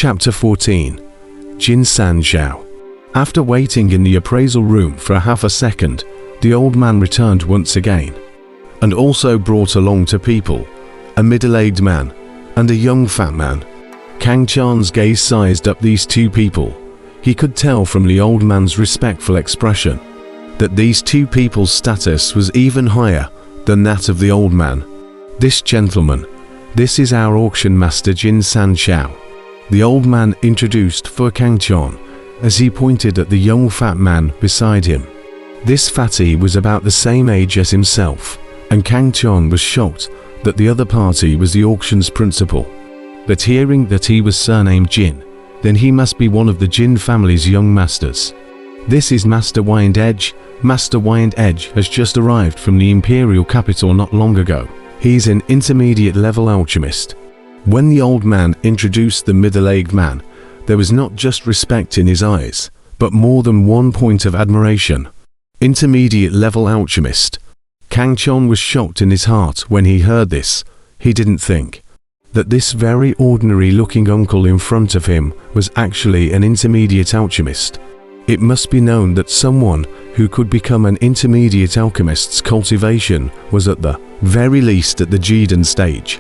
Chapter 14. Jin San Shao. After waiting in the appraisal room for half a second, the old man returned once again, and also brought along two people, a middle-aged man and a young fat man. Kang Qian's gaze sized up these two people. He could tell from the old man's respectful expression that these two people's status was even higher than that of the old man. "This gentleman, this is our auction master Jin San Shao," the old man introduced for Kang Qian as he pointed at the young fat man beside him. This fatty was about the same age as himself, and Kang Qian was shocked that the other party was the auction's principal. But hearing that he was surnamed Jin, then he must be one of the Jin family's young masters. "This is Master Wind Edge. Master Wind Edge has just arrived from the imperial capital not long ago. He's an intermediate level alchemist." When the old man introduced the middle-aged man, there was not just respect in his eyes, but more than one point of admiration. Intermediate level alchemist. Kang Qian was shocked in his heart when he heard this. He didn't think that this very ordinary looking uncle in front of him was actually an intermediate alchemist. It must be known that someone who could become an intermediate alchemist's cultivation was at the very least at the Jidan stage.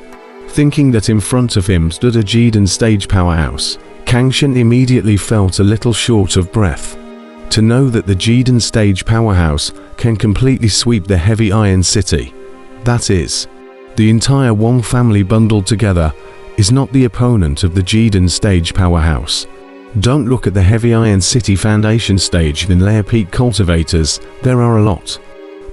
Thinking that in front of him stood a Jidan stage powerhouse, Kang Qian immediately felt a little short of breath. To know that the Jidan stage powerhouse can completely sweep the heavy iron city, that is, the entire Wong family bundled together, is not the opponent of the Jidan stage powerhouse. Don't look at the heavy iron city foundation stage in layer peak cultivators, there are a lot.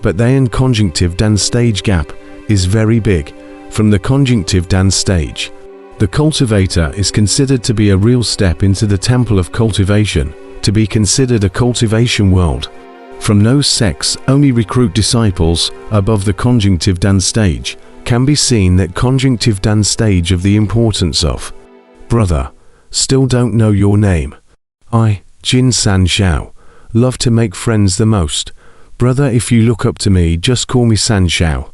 But the and conjunctive Dan stage gap is very big from the conjunctive Dan stage. The cultivator is considered to be a real step into the temple of cultivation, to be considered a cultivation world. From no sects only recruit disciples above the conjunctive Dan stage, can be seen that conjunctive Dan stage of the importance of. "Brother, still don't know your name. I, Jin San Shao, love to make friends the most. Brother, if you look up to me, just call me San Shao."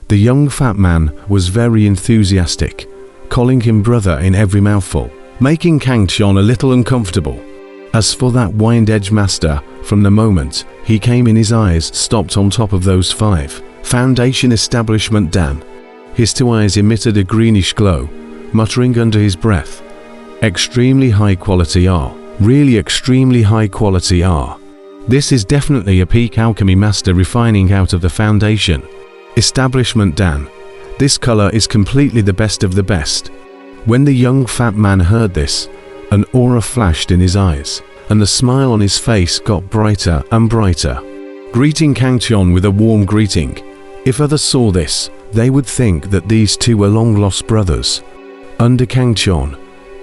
The young fat man was very enthusiastic, calling him brother in every mouthful, making Kang Qian a little uncomfortable. As for that Wind Edge master, from the moment he came in, his eyes stopped on top of those 5 foundation establishment Dan. His 2 eyes emitted a greenish glow, muttering under his breath, "Extremely high quality R, really extremely high quality R. This is definitely a peak alchemy master refining out of the foundation establishment Dan. This color is completely the best of the best." When the young fat man heard this, an aura flashed in his eyes, and the smile on his face got brighter and brighter, greeting Kang Qian with a warm greeting. If others saw this, they would think that these two were long-lost brothers. Under Kang Qian,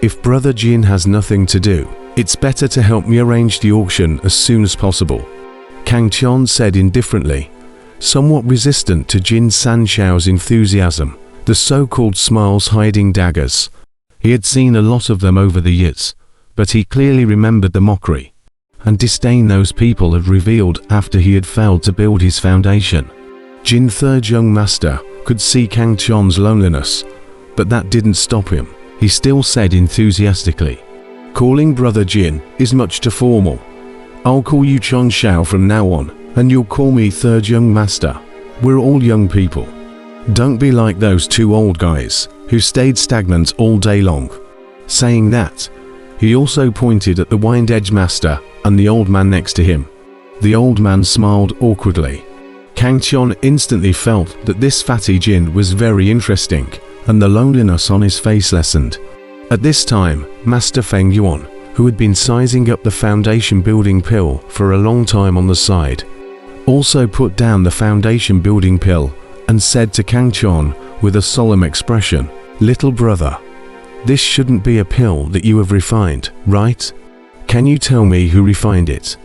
"If Brother Jin has nothing to do, it's better to help me arrange the auction as soon as possible," Kang Qian said indifferently, somewhat resistant to Jin San Shao's enthusiasm, the so-called smiles hiding daggers. He had seen a lot of them over the years, but he clearly remembered the mockery and disdain those people had revealed after he had failed to build his foundation. Jin, third young master, could see Kang Qian's loneliness, but that didn't stop him. He still said enthusiastically, "Calling Brother Jin is much too formal. I'll call you Chon Shao from now on, and you'll call me third young master. We're all young people. Don't be like those 2 old guys who stayed stagnant all day long." Saying that, he also pointed at the Wind Edge master and the old man next to him. The old man smiled awkwardly. Kang Qian instantly felt that this fatty Jin was very interesting, and the loneliness on his face lessened. At this time, Master Feng Yuan, who had been sizing up the foundation building pill for a long time on the side, also put down the foundation building pill and said to Kang Qian with a solemn expression, "Little brother, this shouldn't be a pill that you have refined, right? Can you tell me who refined it?"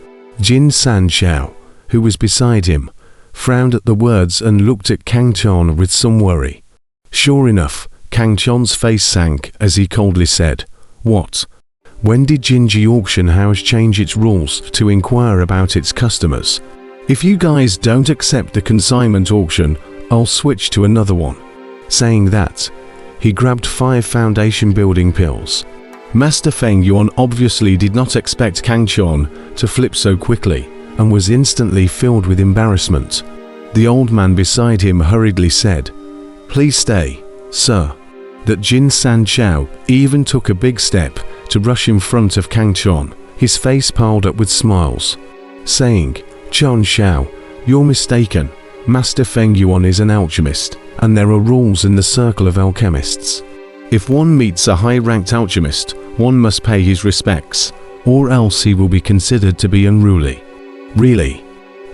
Jin San Shao, who was beside him, frowned at the words and looked at Kang Qian with some worry. Sure enough, Kang Qian's face sank as he coldly said, "What? When did Jinji Auction House change its rules to inquire about its customers? If you guys don't accept the consignment auction, I'll switch to another one." Saying that, he grabbed 5 foundation building pills. Master Feng Yuan obviously did not expect Kang Qian to flip so quickly and was instantly filled with embarrassment. The old man beside him hurriedly said, "Please stay, sir." That Jin San Shao even took a big step to rush in front of Kang Qian, his face piled up with smiles, saying, "Qian Shao, you're mistaken. Master Feng Yuan is an alchemist, and there are rules in the circle of alchemists. If one meets a high-ranked alchemist, one must pay his respects, or else he will be considered to be unruly." Really?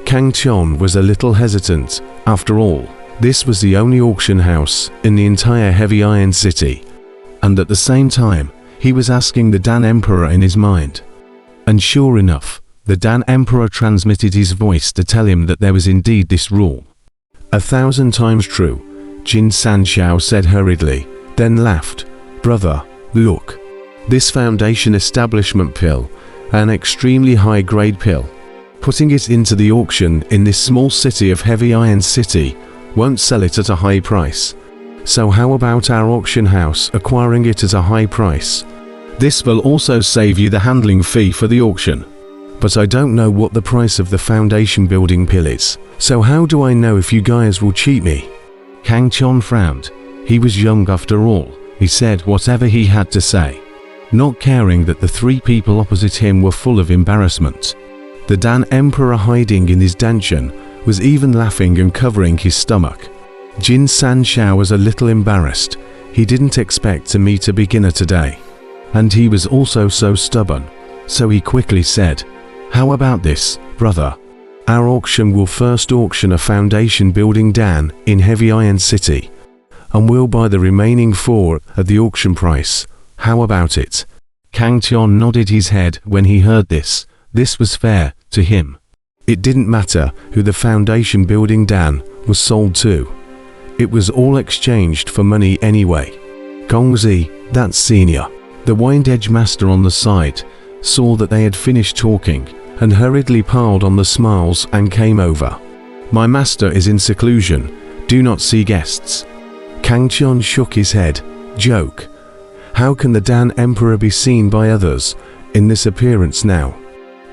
Kang Qian was a little hesitant. After all, this was the only auction house in the entire Heavy Iron City, and at the same time, he was asking the Dan Emperor in his mind. And sure enough, the Dan Emperor transmitted his voice to tell him that there was indeed this rule. 1,000 times true, Jin San Shao said hurriedly, then laughed. "Brother, look. This foundation establishment pill, an extremely high-grade pill. Putting it into the auction in this small city of Heavy Iron City won't sell it at a high price. So how about our auction house acquiring it at a high price? This will also save you the handling fee for the auction. But I don't know what the price of the foundation building pill is, so how do I know if you guys will cheat me?" Kang Qian frowned. He was young after all. He said whatever he had to say, not caring that the three people opposite him were full of embarrassment. The Dan Emperor, hiding in his dungeon, was even laughing and covering his stomach. Jin San Shao was a little embarrassed. He didn't expect to meet a beginner today. And he was also so stubborn. So he quickly said, "How about this, brother? Our auction will first auction a foundation building Dan in Heavy Iron City, and we'll buy the remaining 4 at the auction price. How about it?" Kang Qian nodded his head when he heard this. This was fair to him. It didn't matter who the foundation building Dan was sold to. It was all exchanged for money anyway. Gongzi, that senior, the Wind Edge master on the side, saw that they had finished talking and hurriedly piled on the smiles and came over. "My master is in seclusion. Do not see guests." Kang Qian shook his head. Joke. How can the Dan Emperor be seen by others in this appearance now?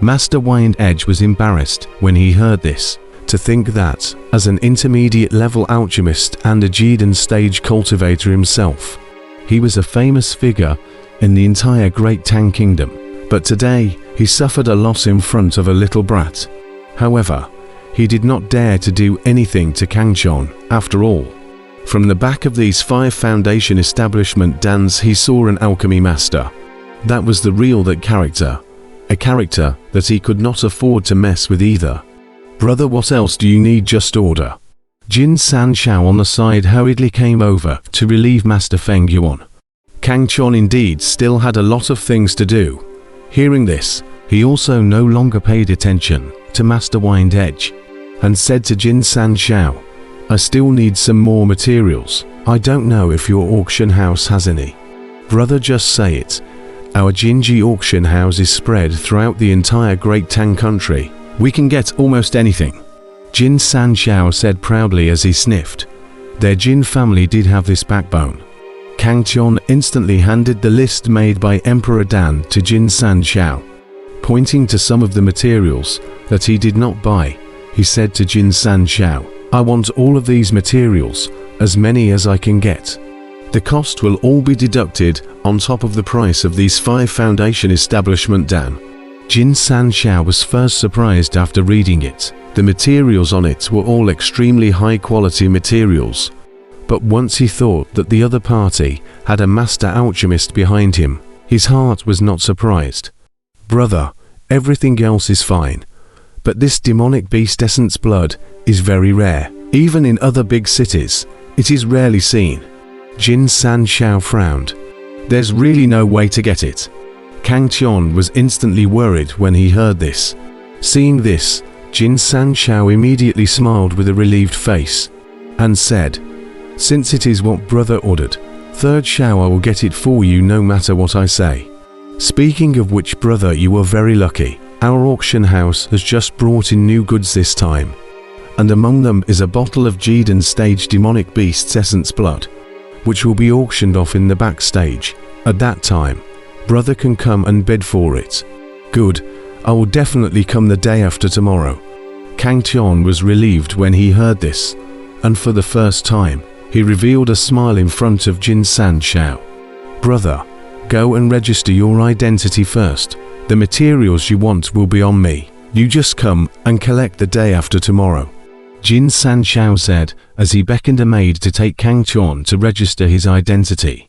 Master Wind Edge was embarrassed when he heard this. To think that, as an intermediate level alchemist and a Jidan stage cultivator himself, he was a famous figure in the entire Great Tang Kingdom. But today, he suffered a loss in front of a little brat. However, he did not dare to do anything to Kang Qian. After all, from the back of these 5 foundation establishment Dans, he saw an alchemy master. That was the real character. A character that he could not afford to mess with either. "Brother, what else do you need? Just order." Jin San Shao on the side hurriedly came over to relieve Master Feng Yuan. Kang Qian indeed still had a lot of things to do. Hearing this, he also no longer paid attention to Master Wind Edge, and said to Jin San Shao, "I still need some more materials. I don't know if your auction house has any." "Brother, just say it. Our Jinji auction house is spread throughout the entire Great Tang country. We can get almost anything," Jin San Shao said proudly as he sniffed. Their Jin family did have this backbone. Kang Qian instantly handed the list made by Emperor Dan to Jin San Shao. Pointing to some of the materials that he did not buy, he said to Jin San Shao, "I want all of these materials, as many as I can get. The cost will all be deducted on top of the price of these 5 foundation establishment Dan." Jin San Shao was first surprised after reading it. The materials on it were all extremely high quality materials. But once he thought that the other party had a master alchemist behind him, his heart was not surprised. "Brother, everything else is fine. But this demonic beast essence blood is very rare. Even in other big cities, it is rarely seen." Jin San Shao frowned. "There's really no way to get it." Kang Qian was instantly worried when he heard this. Seeing this, Jin San Shao immediately smiled with a relieved face, and said, "Since it is what brother ordered, 3rd Shao, I will get it for you no matter what I say." Speaking of which, brother, you are very lucky. Our auction house has just brought in new goods this time, and among them is a bottle of Jidan stage demonic beast's essence blood, which will be auctioned off in the backstage. At that time, Brother can come and bid for it. Good, I will definitely come the day after tomorrow. Kang Tian was relieved when he heard this, and for the first time, he revealed a smile in front of Jin San Shao. Brother, go and register your identity first. The materials you want will be on me. You just come and collect the day after tomorrow. Jin San Shao said as he beckoned a maid to take Kang Tian to register his identity.